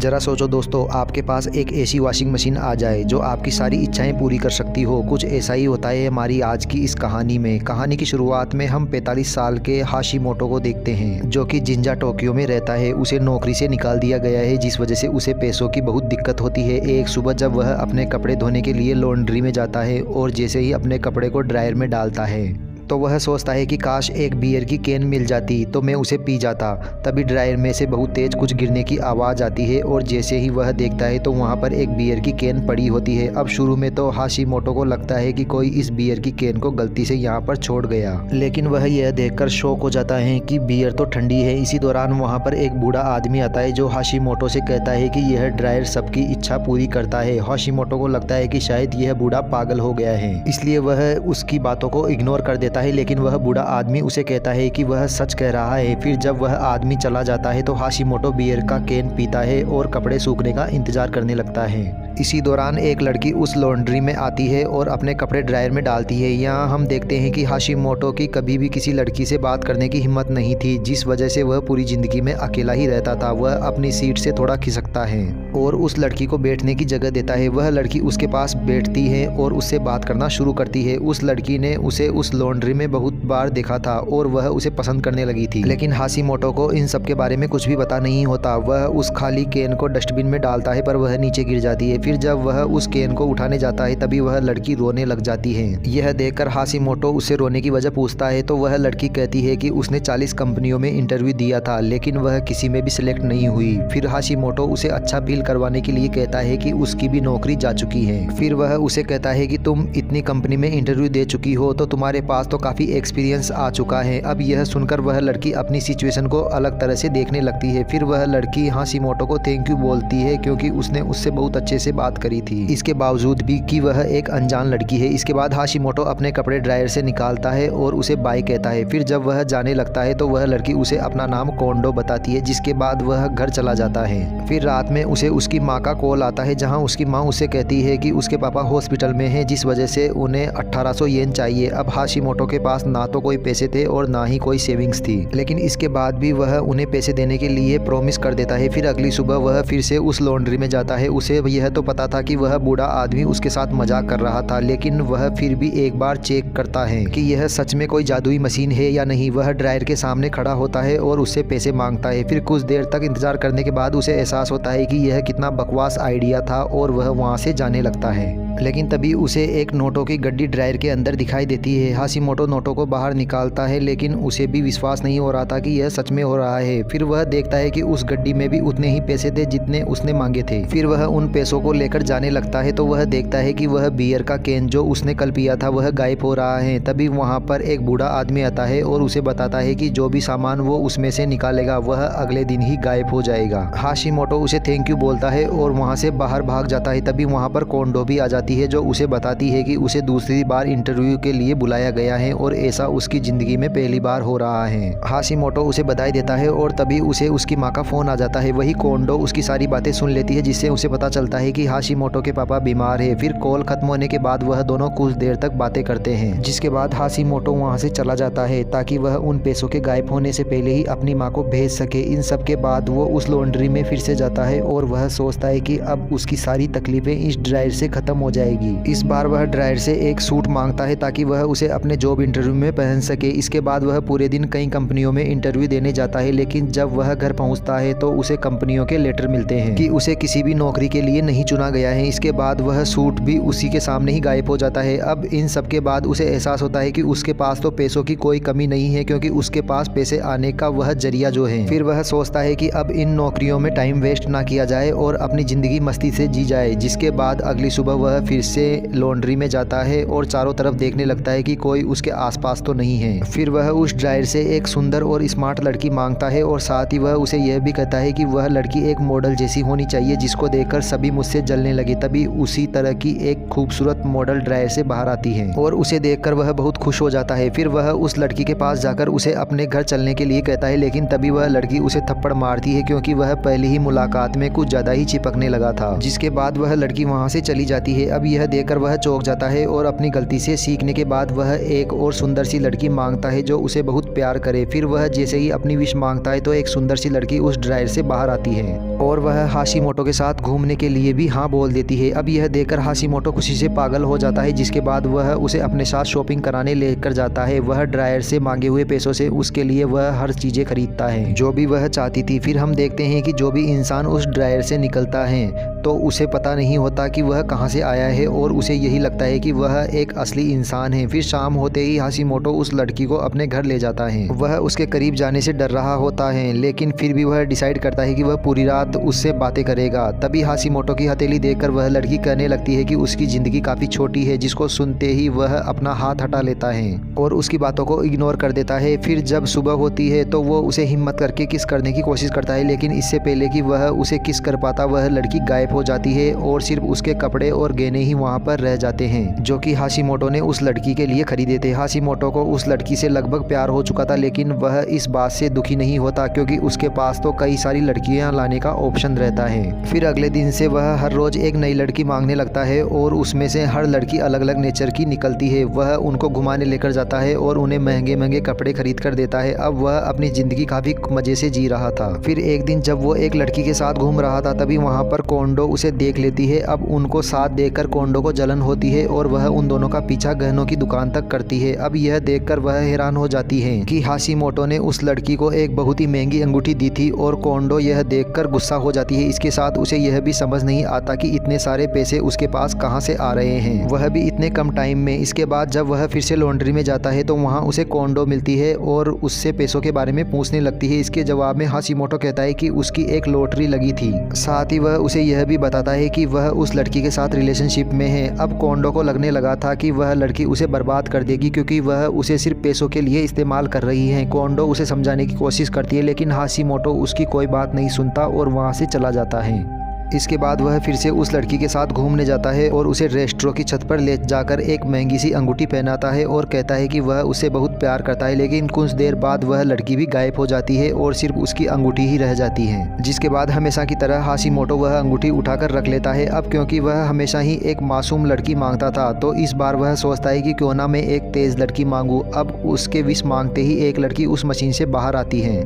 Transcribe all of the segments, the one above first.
जरा सोचो दोस्तों, आपके पास एक ऐसी वॉशिंग मशीन आ जाए जो आपकी सारी इच्छाएं पूरी कर सकती हो। कुछ ऐसा ही होता है हमारी आज की इस कहानी में। कहानी की शुरुआत में हम 45 साल के हाशिमोटो को देखते हैं, जो कि जिंजा टोक्यो में रहता है। उसे नौकरी से निकाल दिया गया है, जिस वजह से उसे पैसों की बहुत दिक्कत होती है। एक सुबह जब वह अपने कपड़े धोने के लिए लॉन्ड्री में जाता है और जैसे ही अपने कपड़े को ड्रायर में डालता है तो वह सोचता है कि काश एक बियर की कैन मिल जाती तो मैं उसे पी जाता। तभी ड्रायर में से बहुत तेज कुछ गिरने की आवाज़ आती है और जैसे ही वह देखता है तो वहाँ पर एक बियर की कैन पड़ी होती है। अब शुरू में तो हाशिमोटो को लगता है कि कोई इस बियर की कैन को गलती से यहाँ पर छोड़ गया, लेकिन वह यह देखकर शॉक हो जाता है कि बियर तो ठंडी है। इसी दौरान वहाँ पर एक बूढ़ा आदमी आता है जो हाशिमोटो से कहता है कि यह ड्रायर सबकी इच्छा पूरी करता है। हाशिमोटो को लगता है कि शायद यह बूढ़ा पागल हो गया है, इसलिए वह उसकी बातों को इग्नोर कर देता है, लेकिन वह बूढ़ा आदमी उसे कहता है कि वह सच कह रहा है। फिर जब वह आदमी चला जाता है तो हाशिमोटो बियर का कैन पीता है और कपड़े सूखने का इंतजार करने लगता है। इसी दौरान एक लड़की उस लॉन्ड्री में आती है और अपने कपड़े ड्रायर में डालती है। यहाँ हम देखते हैं कि हाशिमोटो की कभी भी किसी लड़की से बात करने की हिम्मत नहीं थी, जिस वजह से वह पूरी ज़िंदगी में अकेला ही रहता था। वह अपनी सीट से थोड़ा खिसकता है और उस लड़की को बैठने की जगह देता है। वह लड़की उसके पास बैठती है और उससे बात करना शुरू करती है। उस लड़की ने उसे उस लॉन्ड्री में बहुत बार देखा था और वह उसे पसंद करने लगी थी, लेकिन हाशिमोटो को इन सब के बारे में कुछ भी पता नहीं होता। वह उस खाली कैन को डस्टबिन में डालता है पर वह नीचे गिर जाती है। फिर जब वह उस कैन को उठाने जाता है तभी वह लड़की रोने लग जाती है। यह देखकर हाशिमोटो उससे रोने की वजह पूछता है तो वह लड़की कहती है कि उसने 40 कंपनियों में इंटरव्यू दिया था, लेकिन वह किसी में भी सिलेक्ट नहीं हुई। फिर हाशिमोटो उसे अच्छा फील करवाने के लिए कहता है कि उसकी भी नौकरी जा चुकी है। फिर वह उसे कहता है कि तुम इतनी कंपनी में इंटरव्यू दे चुकी हो तो तुम्हारे पास तो काफ़ी एक्सपीरियंस आ चुका है। अब यह सुनकर वह लड़की अपनी सिचुएशन को अलग तरह से देखने लगती है। फिर वह लड़की हाशिमोटो को थैंक यू बोलती है क्योंकि उसने उससे बहुत अच्छे से बात करी थी, इसके बावजूद भी कि वह एक अनजान लड़की है। इसके बाद हाशिमोटो अपने कपड़े ड्रायर से निकालता है और उसे बाय कहता है। फिर जब वह जाने लगता है तो वह लड़की उसे अपना नाम कोंडो बताती है, जिसके बाद वह घर चला जाता है। फिर रात में उसे उसकी माँ का कॉल आता है, जहाँ उसकी माँ उसे कहती है कि उसके पापा हॉस्पिटल में हैं, जिस वजह से उन्हें 1800 येन चाहिए। अब हाशिमोटो के पास ना तो कोई पैसे थे और ना ही कोई सेविंग्स थी, लेकिन इसके बाद भी वह उन्हें पैसे देने के लिए प्रॉमिस कर देता है। फिर अगली सुबह वह फिर से उस लॉन्ड्री में जाता है। उसे यह तो पता था कि वह बूढ़ा आदमी उसके साथ मजाक कर रहा था, लेकिन वह फिर भी एक बार चेक करता है कि यह सच में कोई जादुई मशीन है या नहीं। वह ड्रायर के सामने खड़ा होता है और उससे पैसे मांगता है। फिर कुछ देर तक इंतजार करने के बाद उसे एहसास होता है कि यह कितना बकवास आइडिया था और वह वहाँ से जाने लगता है। लेकिन तभी उसे एक नोटों की गड्डी ड्रायर के अंदर दिखाई देती है। हाशिमोटो नोटों को बाहर निकालता है, लेकिन उसे भी विश्वास नहीं हो रहा था कि यह सच में हो रहा है। फिर वह देखता है कि उस गड्डी में भी उतने ही पैसे थे जितने उसने मांगे थे। फिर वह उन पैसों को लेकर जाने लगता है तो वह देखता है कि वह बियर का कैन जो उसने कल पिया था वह गायब हो रहा है। तभी वहाँ पर एक बूढ़ा आदमी आता है और उसे बताता है कि जो भी सामान वो उसमें से निकालेगा वह अगले दिन ही गायब हो जाएगा। हाशिमोटो उसे थैंक यू बोलता है और वहाँ से बाहर भाग जाता है। तभी वहाँ पर कोंडो भी आ जाती है, जो उसे बताती है कि उसे दूसरी बार इंटरव्यू के लिए बुलाया गया है और ऐसा उसकी ज़िंदगी में पहली बार हो रहा है। हाशिमोटो उसे बधाई देता है और तभी उसे उसकी माँ का फ़ोन आ जाता है। वही कोंडो उसकी सारी बातें सुन लेती है, जिससे उसे पता चलता है कि हाशिमोटो के पापा बीमार है। फिर कॉल खत्म होने के बाद वह दोनों कुछ देर तक बातें करते हैं, जिसके बाद हाशिमोटो वहाँ से चला जाता है ताकि वह उन पैसों के गायब होने से पहले ही अपनी माँ को भेज सके। इन सब के बाद वो उस लॉन्ड्री में फिर से जाता है और वह सोचता है कि अब उसकी सारी तकलीफें इस ड्रायर से ख़त्म हो जाएगी। इस बार वह ड्रायर से एक सूट मांगता है ताकि वह उसे अपने जॉब इंटरव्यू में पहन सके। इसके बाद वह पूरे दिन कई कंपनियों में इंटरव्यू देने जाता है, लेकिन जब वह घर पहुंचता है तो उसे कंपनियों के लेटर मिलते हैं कि उसे किसी भी नौकरी के लिए नहीं चुना गया है। इसके बाद वह सूट भी उसी के सामने ही गायब हो जाता है। अब इन सब के बाद उसे एहसास होता है कि उसके पास तो पैसों की कोई कमी नहीं है, क्योंकि उसके पास पैसे आने का वह जरिया जो है। फिर वह सोचता है कि अब इन नौकरियों में टाइम वेस्ट ना किया जाए और अपनी ज़िंदगी मस्ती से जी जाए। जिसके बाद अगली सुबह वह फिर से लॉन्ड्री में जाता है और चारों तरफ देखने लगता है कि कोई उसके आसपास तो नहीं है। फिर वह उस ड्रायर से एक सुंदर और स्मार्ट लड़की मांगता है और साथ ही वह उसे यह भी कहता है कि वह लड़की एक मॉडल जैसी होनी चाहिए, जिसको देखकर सभी मुझसे जलने लगे। तभी उसी तरह की एक खूबसूरत मॉडल ड्रायर से बाहर आती है और उसे देखकर वह बहुत खुश हो जाता है। फिर वह उस लड़की के पास जाकर उसे अपने घर चलने के लिए कहता है, लेकिन तभी वह लड़की उसे थप्पड़ मारती है क्योंकि वह पहली ही मुलाकात में कुछ ज़्यादा ही चिपकने लगा था, जिसके बाद वह लड़की वहाँ से चली जाती है। अब यह देखकर वह चौंक जाता है और अपनी गलती से सीखने के बाद वह एक और सुंदर सी लड़की मांगता है जो उसे बहुत प्यार करे। फिर वह जैसे ही अपनी विश मांगता है तो एक सुंदर सी लड़की उस ड्रायर से बाहर आती है और वह हाशिमोटो के साथ घूमने के लिए भी हाँ बोल देती है। अब यह देखकर हाशिमोटो खुशी से पागल हो जाता है, जिसके बाद वह उसे अपने साथ शॉपिंग कराने लेकर जाता है। वह ड्रायर से मांगे हुए पैसों से उसके लिए वह हर चीज़ें खरीदता है जो भी वह चाहती थी। फिर हम देखते हैं कि जो भी इंसान उस ड्रायर से निकलता है तो उसे पता नहीं होता कि वह कहाँ से आया है और उसे यही लगता है कि वह एक असली इंसान है। फिर शाम होते ही हाशिमोटो उस लड़की को अपने घर ले जाता है। वह उसके करीब जाने से डर रहा होता है, लेकिन फिर भी वह डिसाइड करता है कि वह पूरी रात उससे बातें करेगा। तभी हाशिमोटो की हथेली देखकर वह लड़की कहने लगती है कि उसकी ज़िंदगी काफ़ी छोटी है, जिसको सुनते ही वह अपना हाथ हटा लेता है और उसकी बातों को इग्नोर कर देता है। फिर जब सुबह होती है तो वो उसे हिम्मत करके किस करने की कोशिश करता है, लेकिन इससे पहले कि वह उसे किस कर पाता वह लड़की गायब हो जाती है और सिर्फ उसके कपड़े और गहने ही वहाँ पर रह जाते हैं जो कि हाशिमोटो ने उस लड़की के लिए खरीदे थे। हाशिमोटो को उस लड़की से लगभग प्यार हो चुका था, लेकिन वह इस बात से दुखी नहीं होता क्योंकि उसके पास तो कई सारी लड़कियां लाने का ऑप्शन रहता है। फिर अगले दिन से वह हर रोज एक नई लड़की मांगने लगता है और उसमें से हर लड़की अलग अलग नेचर की निकलती है। वह उनको घुमाने लेकर जाता है और उन्हें महंगे महंगे कपड़े खरीद कर देता है। अब वह अपनी ज़िंदगी काफ़ी मज़े से जी रहा था। फिर एक दिन जब वो एक लड़की के साथ घूम रहा था तभी वहाँ पर कोंडो उसे देख लेती है। अब उनको साथ देखकर कोंडो को जलन होती है और वह उन दोनों का पीछा गहनों की दुकान तक करती है। अब यह देखकर वह हैरान हो जाती है कि हाशिमोटो ने उस लड़की को एक बहुत ही महंगी अंगूठी दी थी और कोंडो यह देखकर गुस्सा हो जाती है। इसके साथ उसे यह भी समझ नहीं आता कि इतने सारे पैसे उसके पास कहाँ से आ रहे हैं, वह भी इतने कम टाइम में। इसके बाद जब वह फिर से लॉन्ड्री में जाता है तो वहाँ उसे कोंडो मिलती है और उससे पैसों के बारे में पूछने लगती है। इसके जवाब में हाशिमोटो कहता है कि उसकी एक लॉटरी लगी थी। साथ ही वह उसे यह भी बताता है कि वह उस लड़की के साथ रिलेशनशिप में है। अब कोंडो को लगने लगा था कि वह लड़की उसे बर्बाद कर देगी क्योंकि वह उसे सिर्फ पैसों के लिए इस्तेमाल कर रही है। कोंडो उसे समझाने की कोशिश करती है, लेकिन हाशिमोटो उसकी कोई बात नहीं सुनता और वहाँ से चला जाता है। इसके बाद वह फिर से उस लड़की के साथ घूमने जाता है और उसे रेस्टोरेंट की छत पर ले जाकर एक महंगी सी अंगूठी पहनाता है और कहता है कि वह उसे बहुत प्यार करता है। लेकिन कुछ देर बाद वह लड़की भी गायब हो जाती है और सिर्फ उसकी अंगूठी ही रह जाती है, जिसके बाद हमेशा की तरह हाशिमोटो वह अंगूठी उठाकर रख लेता है। अब क्योंकि वह हमेशा ही एक मासूम लड़की मांगता था तो इस बार वह सोचता है कि क्यों ना मैं एक तेज़ लड़की मांगूँ। अब उसके विश मांगते ही एक लड़की उस मशीन से बाहर आती है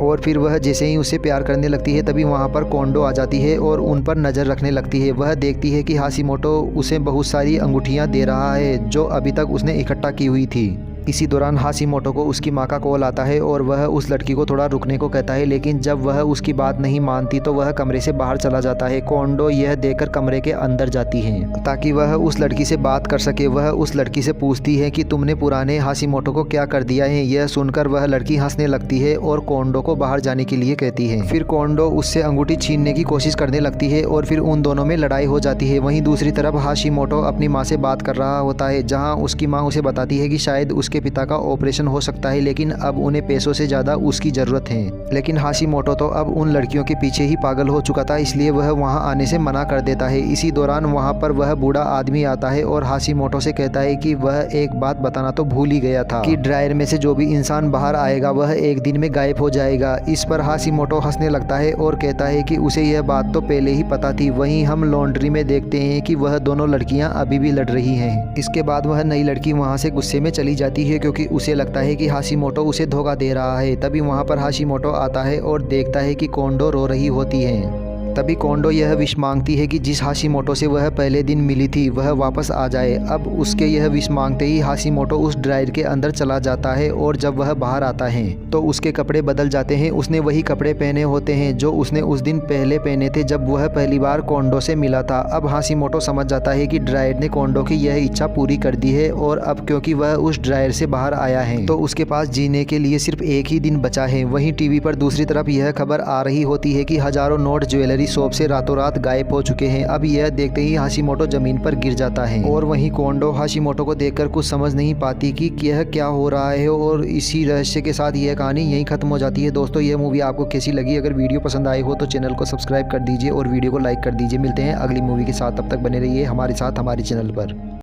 और फिर वह जैसे ही उसे प्यार करने लगती है तभी वहाँ पर कोंडो आ जाती है और उन पर नज़र रखने लगती है। वह देखती है कि हाशिमोटो उसे बहुत सारी अंगूठियाँ दे रहा है जो अभी तक उसने इकट्ठा की हुई थी। इसी दौरान हाशिमोटो को उसकी माँ का कॉल आता है और वह उस लड़की को थोड़ा रुकने को कहता है, लेकिन जब वह उसकी बात नहीं मानती तो वह कमरे से बाहर चला जाता है। कोंडो यह देखकर कमरे के अंदर जाती है ताकि वह उस लड़की से बात कर सके। वह उस लड़की से पूछती है कि तुमने पुराने हाशिमोटो को क्या कर दिया है। यह सुनकर वह लड़की हंसने लगती है और कोंडो को बाहर जाने के लिए कहती है। फिर कोंडो उससे अंगूठी छीनने की कोशिश करने लगती है और फिर उन दोनों में लड़ाई हो जाती है। वहीं दूसरी तरफ हाशिमोटो अपनी माँ से बात कर रहा होता है, जहाँ उसकी माँ उसे बताती है कि शायद उसके पिता का ऑपरेशन हो सकता है, लेकिन अब उन्हें पैसों से ज़्यादा उसकी ज़रूरत है। लेकिन हाशिमोटो तो अब उन लड़कियों के पीछे ही पागल हो चुका था, इसलिए वह वहां आने से मना कर देता है। इसी दौरान वहां पर वह बूढ़ा आदमी आता है और हाशिमोटो से कहता है कि वह एक बात बताना तो भूल ही गया था कि ड्रायर में से जो भी इंसान बाहर आएगा वह एक दिन में गायब हो जाएगा। इस पर हाशिमोटो हंसने लगता है और कहता है कि उसे यह बात तो पहले ही पता थी। वहीं हम लॉन्ड्री में देखते हैं कि वह दोनों लड़कियां अभी भी लड़ रही हैं। इसके बाद वह नई लड़की वहां से गुस्से में चली जाती है क्योंकि उसे लगता है कि हाशिमोटो उसे धोखा दे रहा है। तभी वहां पर हाशिमोटो आता है और देखता है कि कोंडो रो रही होती है। तभी कोंडो यह विश मांगती है कि जिस हाशिमोटो से वह पहले दिन मिली थी वह वापस आ जाए। अब उसके यह विश मांगते ही हाशिमोटो उस ड्रायर के अंदर चला जाता है और जब वह बाहर आता है तो उसके कपड़े बदल जाते हैं। उसने वही कपड़े पहने होते हैं जो उसने उस दिन पहले पहने थे जब वह पहली बार कोंडो से मिला था। अब हाशिमोटो समझ जाता है कि ड्रायर ने कोंडो की यह इच्छा पूरी कर दी है और अब क्योंकि वह उस ड्रायर से बाहर आया है तो उसके पास जीने के लिए सिर्फ एक ही दिन बचा है। वहीं टीवी पर दूसरी तरफ यह खबर आ रही होती है कि हजारों नोट ज्वेलरी शॉप से रातों रात गायब हो चुके हैं। अब यह देखते ही हाशिमोटो जमीन पर गिर जाता है और वहीं कोंडो हाशिमोटो को देखकर कुछ समझ नहीं पाती कि यह क्या हो रहा है, और इसी रहस्य के साथ यह कहानी यहीं खत्म हो जाती है। दोस्तों, यह मूवी आपको कैसी लगी? अगर वीडियो पसंद आई हो तो चैनल को सब्सक्राइब कर दीजिए और वीडियो को लाइक कर दीजिए। मिलते हैं अगली मूवी के साथ, तब तक बने रहिए हमारे साथ हमारे चैनल पर।